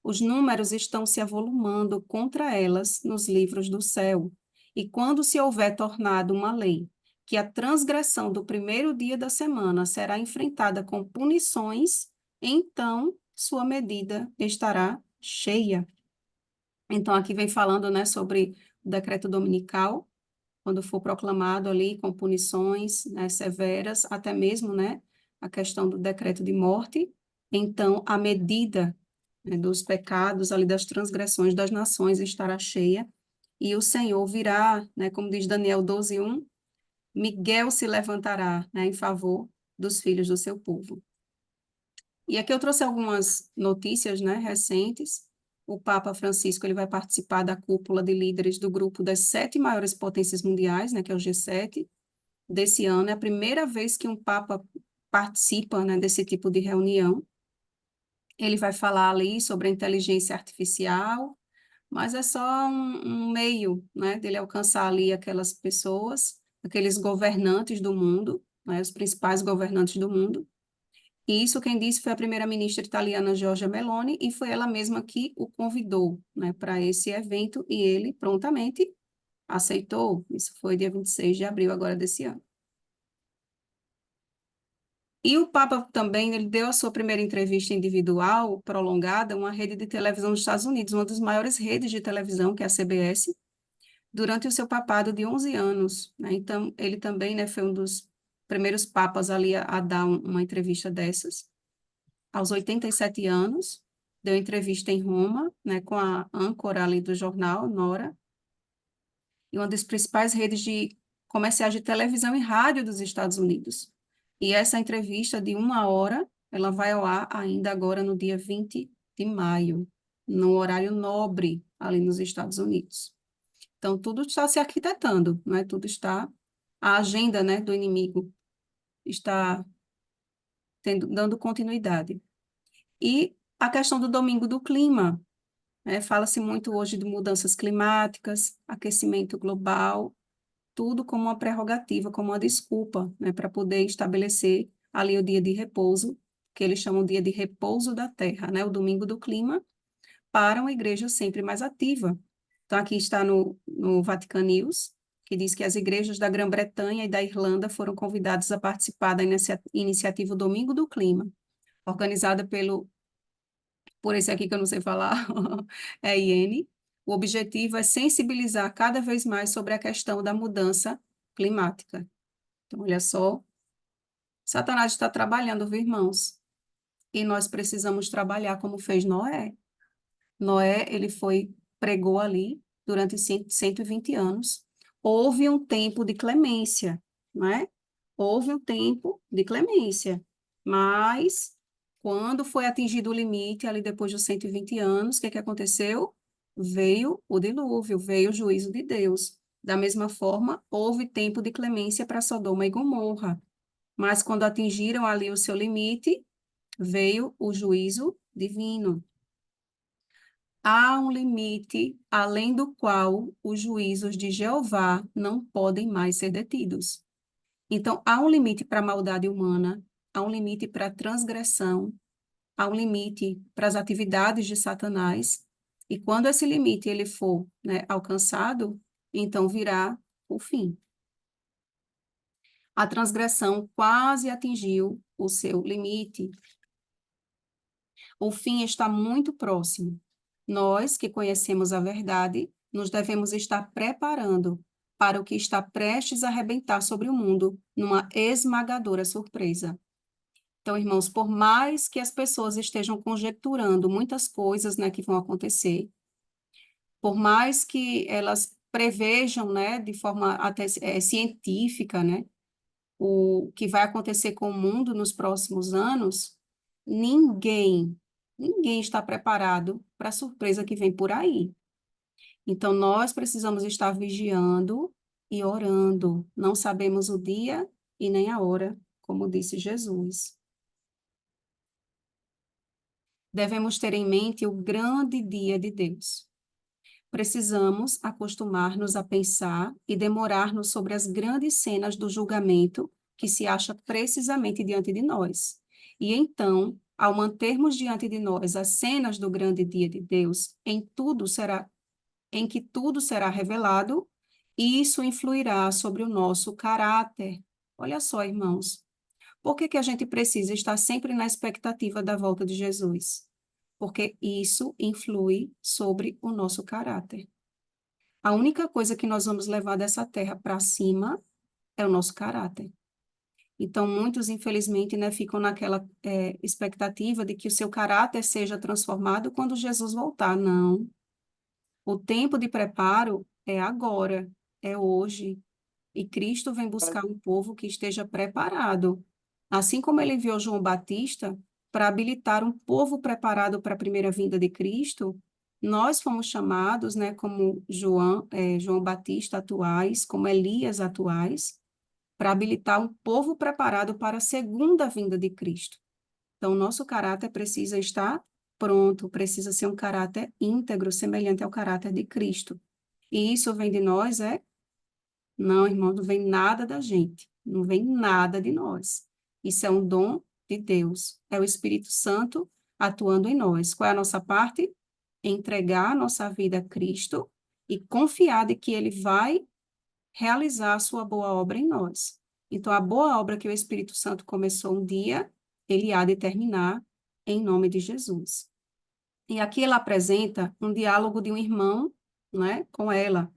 Os números estão se avolumando contra elas nos livros do céu. E quando se houver tornado uma lei que a transgressão do primeiro dia da semana será enfrentada com punições, então sua medida estará cheia. Então, aqui vem falando, né, sobre o decreto dominical, quando for proclamado ali com punições, né, severas, até mesmo, né, a questão do decreto de morte. Então, a medida, né, dos pecados, ali das transgressões das nações estará cheia, e o Senhor virá, né, como diz Daniel 12:1, Miguel se levantará, né, em favor dos filhos do seu povo. E aqui eu trouxe algumas notícias, né, recentes. O Papa Francisco ele vai participar da cúpula de líderes do grupo das 7 maiores potências mundiais, né, que é o G7, desse ano. É a primeira vez que um Papa participa, né, desse tipo de reunião. Ele vai falar ali sobre a inteligência artificial, mas é só um meio, né, dele alcançar ali aquelas pessoas, aqueles governantes do mundo, né, os principais governantes do mundo. E isso quem disse foi a primeira-ministra italiana Giorgia Meloni, e foi ela mesma que o convidou, né, para esse evento, e ele prontamente aceitou. Isso foi dia 26 de abril agora desse ano. E o Papa também, ele deu a sua primeira entrevista individual, prolongada, a uma rede de televisão dos Estados Unidos, uma das maiores redes de televisão, que é a CBS, durante o seu papado de 11 anos, né? Então, ele também, né, foi um dos primeiros papas ali a dar uma entrevista dessas. Aos 87 anos, deu entrevista em Roma, né, com a âncora ali do jornal, Nora, e uma das principais redes de comerciais de televisão e rádio dos Estados Unidos. E essa entrevista de 1 hora, ela vai ao ar ainda agora no dia 20 de maio, no horário nobre ali nos Estados Unidos. Então, tudo está se arquitetando, né? Tudo está, a agenda, né, do inimigo está dando continuidade. E a questão do domingo do clima, né? Fala-se muito hoje de mudanças climáticas, aquecimento global, tudo como uma prerrogativa, como uma desculpa, né, para poder estabelecer ali o dia de repouso, que eles chamam de dia de repouso da terra, né, o domingo do clima, para uma igreja sempre mais ativa. Então, aqui está no Vatican News, que diz que as igrejas da Grã-Bretanha e da Irlanda foram convidadas a participar da iniciativa Domingo do Clima, organizada por esse aqui que eu não sei falar, é IN. O objetivo é sensibilizar cada vez mais sobre a questão da mudança climática. Então, olha só, Satanás está trabalhando, viu, irmãos? E nós precisamos trabalhar como fez Noé. Noé, ele pregou ali durante 120 anos. Houve um tempo de clemência, não é? Houve um tempo de clemência, mas quando foi atingido o limite, ali depois dos 120 anos, o que aconteceu? Veio o dilúvio, veio o juízo de Deus. Da mesma forma, houve tempo de clemência para Sodoma e Gomorra, mas quando atingiram ali o seu limite, veio o juízo divino. Há um limite além do qual os juízos de Jeová não podem mais ser detidos. Então, há um limite para a maldade humana, há um limite para a transgressão, há um limite para as atividades de Satanás, e quando esse limite ele for, né, alcançado, então virá o fim. A transgressão quase atingiu o seu limite. O fim está muito próximo. Nós, que conhecemos a verdade, nos devemos estar preparando para o que está prestes a arrebentar sobre o mundo numa esmagadora surpresa. Então, irmãos, por mais que as pessoas estejam conjecturando muitas coisas, né, que vão acontecer, por mais que elas prevejam, né, de forma até científica, né, o que vai acontecer com o mundo nos próximos anos, ninguém está preparado para a surpresa que vem por aí. Então, nós precisamos estar vigiando e orando. Não sabemos o dia e nem a hora, como disse Jesus. Devemos ter em mente o grande dia de Deus. Precisamos acostumar-nos a pensar e demorar-nos sobre as grandes cenas do julgamento que se acha precisamente diante de nós. E então, ao mantermos diante de nós as cenas do grande dia de Deus, em que tudo será revelado, e isso influirá sobre o nosso caráter. Olha só, irmãos, por que que a gente precisa estar sempre na expectativa da volta de Jesus? Porque isso influi sobre o nosso caráter. A única coisa que nós vamos levar dessa terra para cima é o nosso caráter. Então, muitos, infelizmente, né, ficam naquela expectativa de que o seu caráter seja transformado quando Jesus voltar. Não. O tempo de preparo é agora, é hoje. E Cristo vem buscar um povo que esteja preparado. Assim como ele enviou João Batista para habilitar um povo preparado para a primeira vinda de Cristo, nós fomos chamados, né, como João Batista atuais, como Elias atuais, para habilitar um povo preparado para a segunda vinda de Cristo. Então, nosso caráter precisa estar pronto, precisa ser um caráter íntegro, semelhante ao caráter de Cristo. E isso vem de nós, é? Não, irmão, não vem nada da gente, não vem nada de nós. Isso é um dom de Deus, é o Espírito Santo atuando em nós. Qual é a nossa parte? Entregar a nossa vida a Cristo e confiar de que Ele vai realizar a sua boa obra em nós. Então, a boa obra que o Espírito Santo começou um dia, Ele há de terminar em nome de Jesus. E aqui ela apresenta um diálogo de um irmão, né, com ela.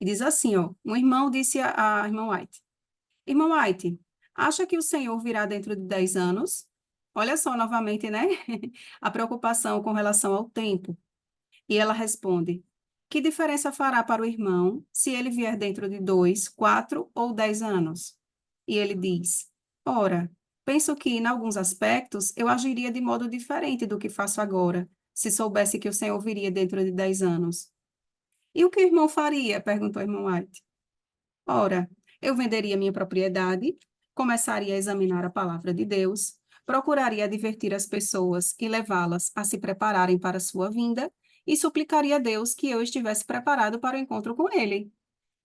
E diz assim, ó, um irmão disse a irmã White, irmã White, acha que o Senhor virá dentro de 10 anos? Olha só, novamente, né, a preocupação com relação ao tempo. E ela responde, que diferença fará para o irmão se ele vier dentro de 2, 4 ou 10 anos? E ele diz, ora, penso que, em alguns aspectos, eu agiria de modo diferente do que faço agora, se soubesse que o Senhor viria dentro de 10 anos. E o que o irmão faria? Perguntou o irmão White. Ora, eu venderia minha propriedade, começaria a examinar a palavra de Deus, procuraria advertir as pessoas e levá-las a se prepararem para a sua vinda e suplicaria a Deus que eu estivesse preparado para o encontro com ele.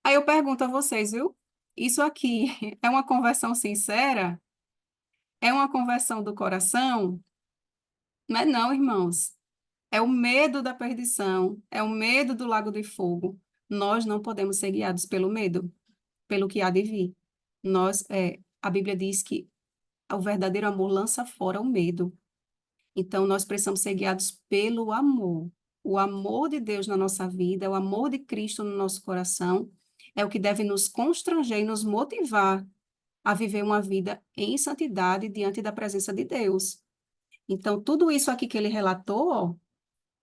Aí eu pergunto a vocês, viu? Isso aqui é uma conversão sincera? É uma conversão do coração? Não é não, irmãos. É o medo da perdição, é o medo do lago de fogo. Nós não podemos ser guiados pelo medo, pelo que há de vir. A Bíblia diz que o verdadeiro amor lança fora o medo. Então, nós precisamos ser guiados pelo amor. O amor de Deus na nossa vida, o amor de Cristo no nosso coração, é o que deve nos constranger e nos motivar a viver uma vida em santidade diante da presença de Deus. Então, tudo isso aqui que ele relatou, ó,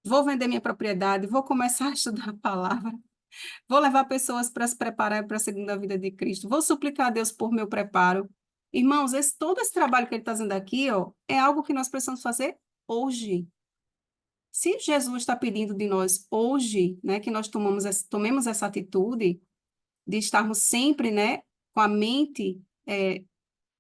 vou vender minha propriedade, vou começar a estudar a palavra, vou levar pessoas para se preparar para a segunda vida de Cristo, vou suplicar a Deus por meu preparo. Irmãos, todo esse trabalho que ele está dizendo aqui, ó, é algo que nós precisamos fazer hoje. Se Jesus está pedindo de nós hoje, né, que nós tomemos essa atitude de estarmos sempre, né, com a mente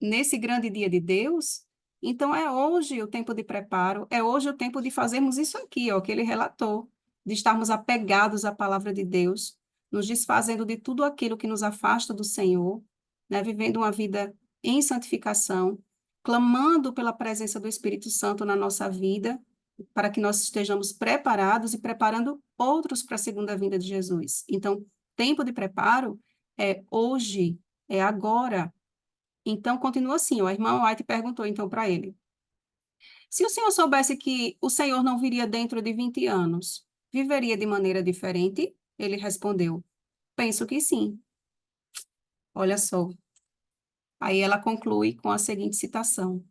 nesse grande dia de Deus, então é hoje o tempo de preparo, é hoje o tempo de fazermos isso aqui, ó, que ele relatou, de estarmos apegados à palavra de Deus, nos desfazendo de tudo aquilo que nos afasta do Senhor, né, vivendo uma vida em santificação, clamando pela presença do Espírito Santo na nossa vida, para que nós estejamos preparados e preparando outros para a segunda vinda de Jesus. Então, tempo de preparo é hoje, é agora. Então, continua assim, a irmã White perguntou então para ele, se o senhor soubesse que o senhor não viria dentro de 20 anos, viveria de maneira diferente? Ele respondeu, penso que sim. Olha só. Aí ela conclui com a seguinte citação.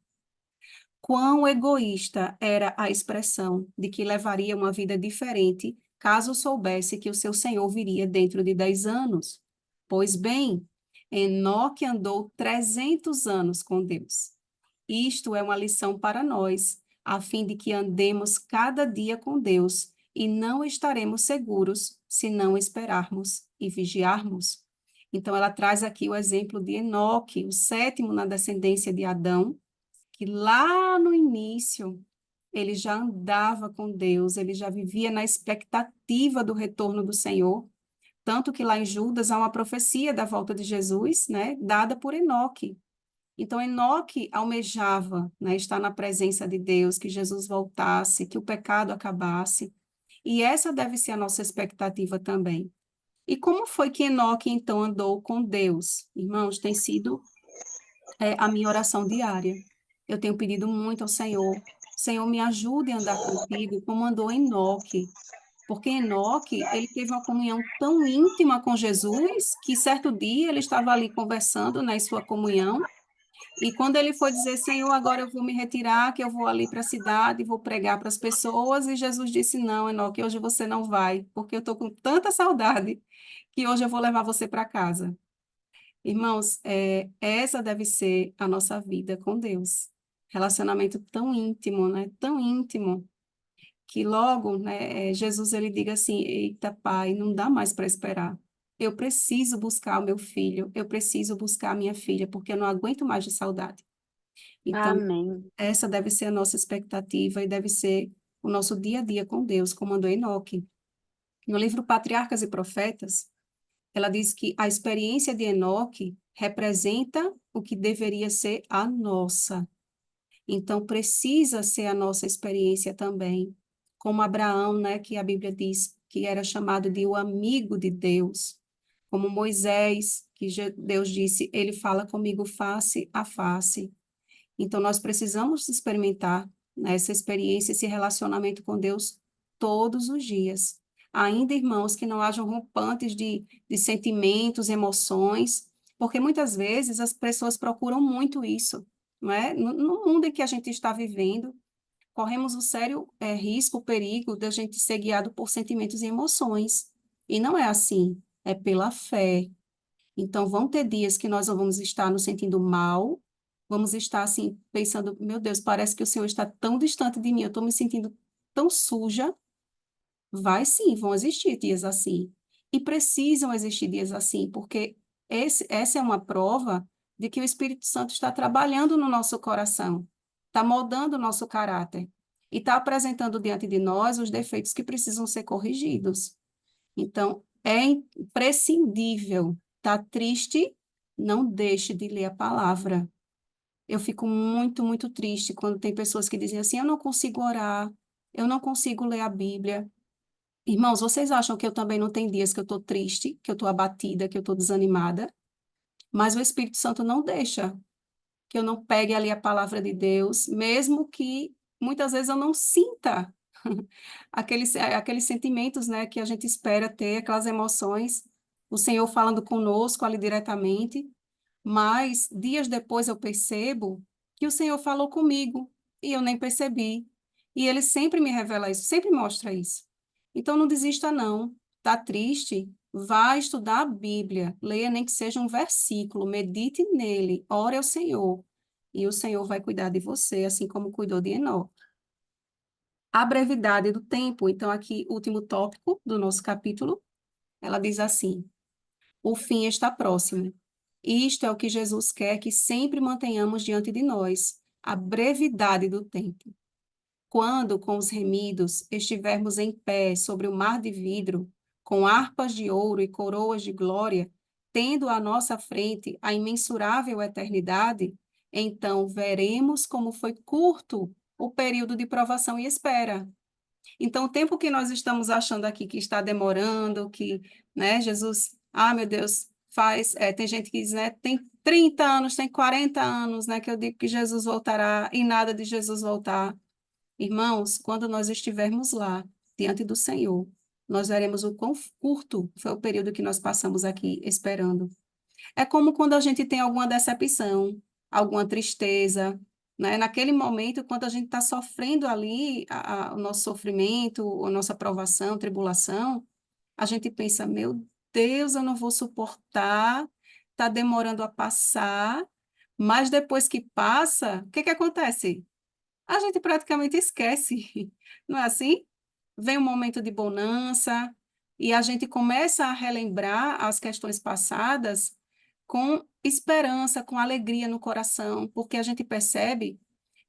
Quão egoísta era a expressão de que levaria uma vida diferente caso soubesse que o seu senhor viria dentro de 10 anos. Pois bem, Enoque andou 300 anos com Deus. Isto é uma lição para nós, a fim de que andemos cada dia com Deus, e não estaremos seguros se não esperarmos e vigiarmos. Então, ela traz aqui o exemplo de Enoque, o sétimo na descendência de Adão, que lá no início ele já andava com Deus, ele já vivia na expectativa do retorno do Senhor, tanto que lá em Judas há uma profecia da volta de Jesus, né, dada por Enoque. Então, Enoque almejava, né, estar na presença de Deus, que Jesus voltasse, que o pecado acabasse. E essa deve ser a nossa expectativa também. E como foi que Enoque, então, andou com Deus? Irmãos, tem sido a minha oração diária. Eu tenho pedido muito ao Senhor, Senhor, me ajude a andar contigo, como andou Enoque. Porque Enoque, ele teve uma comunhão tão íntima com Jesus, que certo dia ele estava ali conversando na sua comunhão, e quando ele foi dizer, Senhor, agora eu vou me retirar, que eu vou ali para a cidade, vou pregar para as pessoas, e Jesus disse, não, Enoque, hoje você não vai, porque eu estou com tanta saudade, que hoje eu vou levar você para casa. Irmãos, essa deve ser a nossa vida com Deus. Relacionamento tão íntimo, né? Tão íntimo, que logo, né, Jesus ele diga assim, eita, Pai, não dá mais para esperar. Eu preciso buscar o meu filho, eu preciso buscar a minha filha, porque eu não aguento mais de saudade. Então, Amém. essa deve ser a nossa expectativa e deve ser o nosso dia a dia com Deus, como andou Enoque. No livro Patriarcas e Profetas, ela diz que a experiência de Enoque representa o que deveria ser a nossa. Então, precisa ser a nossa experiência também. Como Abraão, né, que a Bíblia diz que era chamado de o amigo de Deus. Como Moisés, que Deus disse, ele fala comigo face a face. Então, nós precisamos experimentar, né, essa experiência, esse relacionamento com Deus todos os dias. Ainda, irmãos, que não hajam rompantes de sentimentos, emoções, porque muitas vezes as pessoas procuram muito isso, não é? No mundo em que a gente está vivendo, corremos o sério risco, o perigo de a gente ser guiado por sentimentos e emoções. E não é assim, é pela fé. Então, vão ter dias que nós vamos estar nos sentindo mal, vamos estar assim, pensando, meu Deus, parece que o Senhor está tão distante de mim, eu estou me sentindo tão suja. Vai sim, vão existir dias assim. E precisam existir dias assim, porque essa é uma prova de que o Espírito Santo está trabalhando no nosso coração, está moldando o nosso caráter e está apresentando diante de nós os defeitos que precisam ser corrigidos. Então, é imprescindível. Tá triste? Não deixe de ler a palavra. Eu fico muito, muito triste quando tem pessoas que dizem assim: eu não consigo orar, eu não consigo ler a Bíblia. Irmãos, vocês acham que eu também não tenho dias que eu estou triste, que eu estou abatida, que eu estou desanimada? Mas o Espírito Santo não deixa que eu não pegue ali a palavra de Deus, mesmo que muitas vezes eu não sinta aqueles sentimentos, né, que a gente espera ter, aquelas emoções, o Senhor falando conosco ali diretamente, mas dias depois eu percebo que o Senhor falou comigo e eu nem percebi. E Ele sempre me revela isso, sempre mostra isso. Então não desista não, tá triste? Vá estudar a Bíblia, leia nem que seja um versículo, medite nele, ore ao Senhor, e o Senhor vai cuidar de você, assim como cuidou de Enoque. A brevidade do tempo, então aqui, último tópico do nosso capítulo, ela diz assim: o fim está próximo. Isto é o que Jesus quer que sempre mantenhamos diante de nós, a brevidade do tempo. Quando, com os remidos, estivermos em pé sobre o mar de vidro, com harpas de ouro e coroas de glória, tendo à nossa frente a imensurável eternidade, então veremos como foi curto o período de provação e espera. Então, o tempo que nós estamos achando aqui que está demorando, que, né, Jesus, meu Deus, tem gente que diz, né, tem 30 anos, tem 40 anos, né, que eu digo que Jesus voltará e nada de Jesus voltar. Irmãos, quando nós estivermos lá, diante do Senhor, nós veremos o quão curto foi o período que nós passamos aqui esperando. É como quando a gente tem alguma decepção, alguma tristeza, né? Naquele momento, quando a gente está sofrendo ali o nosso sofrimento, a nossa provação, tribulação, a gente pensa, meu Deus, eu não vou suportar, está demorando a passar, mas depois que passa, o que que acontece? A gente praticamente esquece, não é assim? Vem um momento de bonança e a gente começa a relembrar as questões passadas com esperança, com alegria no coração, porque a gente percebe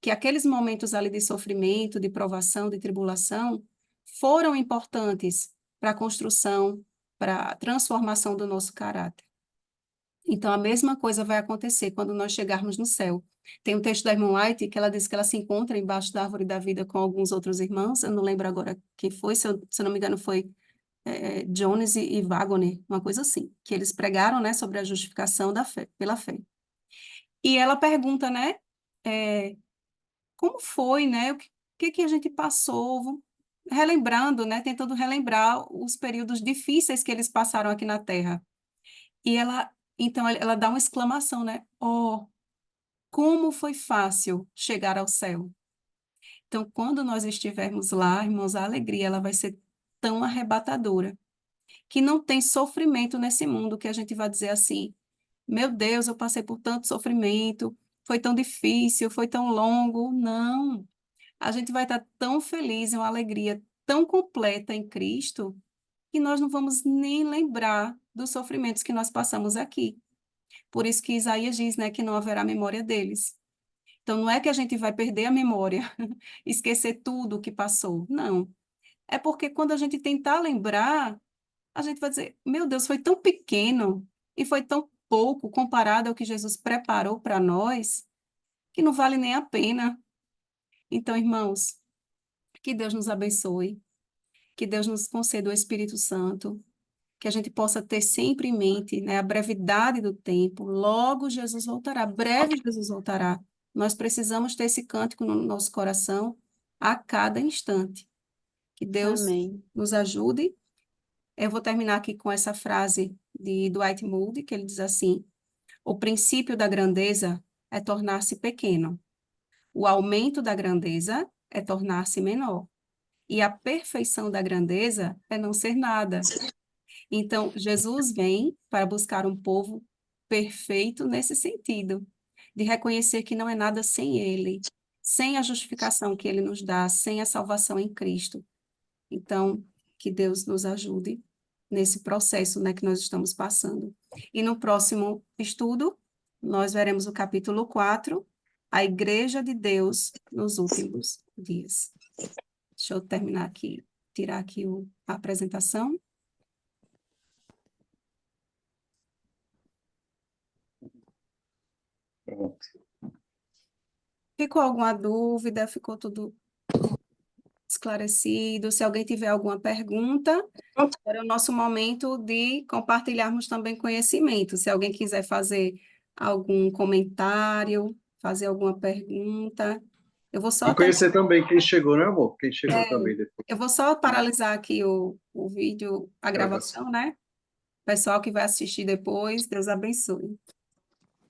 que aqueles momentos ali de sofrimento, de provação, de tribulação, foram importantes para a construção, para a transformação do nosso caráter. Então, a mesma coisa vai acontecer quando nós chegarmos no céu. Tem um texto da irmã White que ela diz que ela se encontra embaixo da árvore da vida com alguns outros irmãos, eu não lembro agora quem foi, se eu não me engano foi Jones e Wagner, uma coisa assim, que eles pregaram, né, sobre a justificação da fé, pela fé. E ela pergunta, né, é, como foi, né, o que a gente passou, relembrando, né, tentando relembrar os períodos difíceis que eles passaram aqui na Terra. E então, ela dá uma exclamação, né, oh, como foi fácil chegar ao céu. Então, quando nós estivermos lá, irmãos, a alegria, ela vai ser tão arrebatadora, que não tem sofrimento nesse mundo que a gente vai dizer assim, meu Deus, eu passei por tanto sofrimento, foi tão difícil, foi tão longo. Não, a gente vai estar tão feliz, uma alegria tão completa em Cristo, que nós não vamos nem lembrar dos sofrimentos que nós passamos aqui. Por isso que Isaías diz, né, que não haverá memória deles. Então, não é que a gente vai perder a memória, esquecer tudo o que passou. Não. É porque quando a gente tentar lembrar, a gente vai dizer, meu Deus, foi tão pequeno e foi tão pouco comparado ao que Jesus preparou para nós, que não vale nem a pena. Então, irmãos, que Deus nos abençoe, que Deus nos conceda o Espírito Santo, que a gente possa ter sempre em mente, né, a brevidade do tempo. Logo Jesus voltará, breve Jesus voltará. Nós precisamos ter esse cântico no nosso coração a cada instante. Que Deus Amém. nos ajude. Eu vou terminar aqui com essa frase de Dwight Moody, que ele diz assim: o princípio da grandeza é tornar-se pequeno. O aumento da grandeza é tornar-se menor. E a perfeição da grandeza é não ser nada. Então, Jesus vem para buscar um povo perfeito nesse sentido, de reconhecer que não é nada sem Ele, sem a justificação que Ele nos dá, sem a salvação em Cristo. Então, que Deus nos ajude nesse processo, né, que nós estamos passando. E no próximo estudo, nós veremos o capítulo 4, a Igreja de Deus nos últimos dias. Deixa eu terminar aqui, tirar aqui a apresentação. Pronto. Ficou alguma dúvida? Ficou tudo esclarecido? Se alguém tiver alguma pergunta, era o nosso momento de compartilharmos também conhecimento. Se alguém quiser fazer algum comentário, fazer alguma pergunta, eu vou só E conhecer também quem chegou, né, amor? Quem chegou também depois eu vou só paralisar aqui o vídeo, a da gravação. gravação, né? Pessoal que vai assistir depois, Deus abençoe.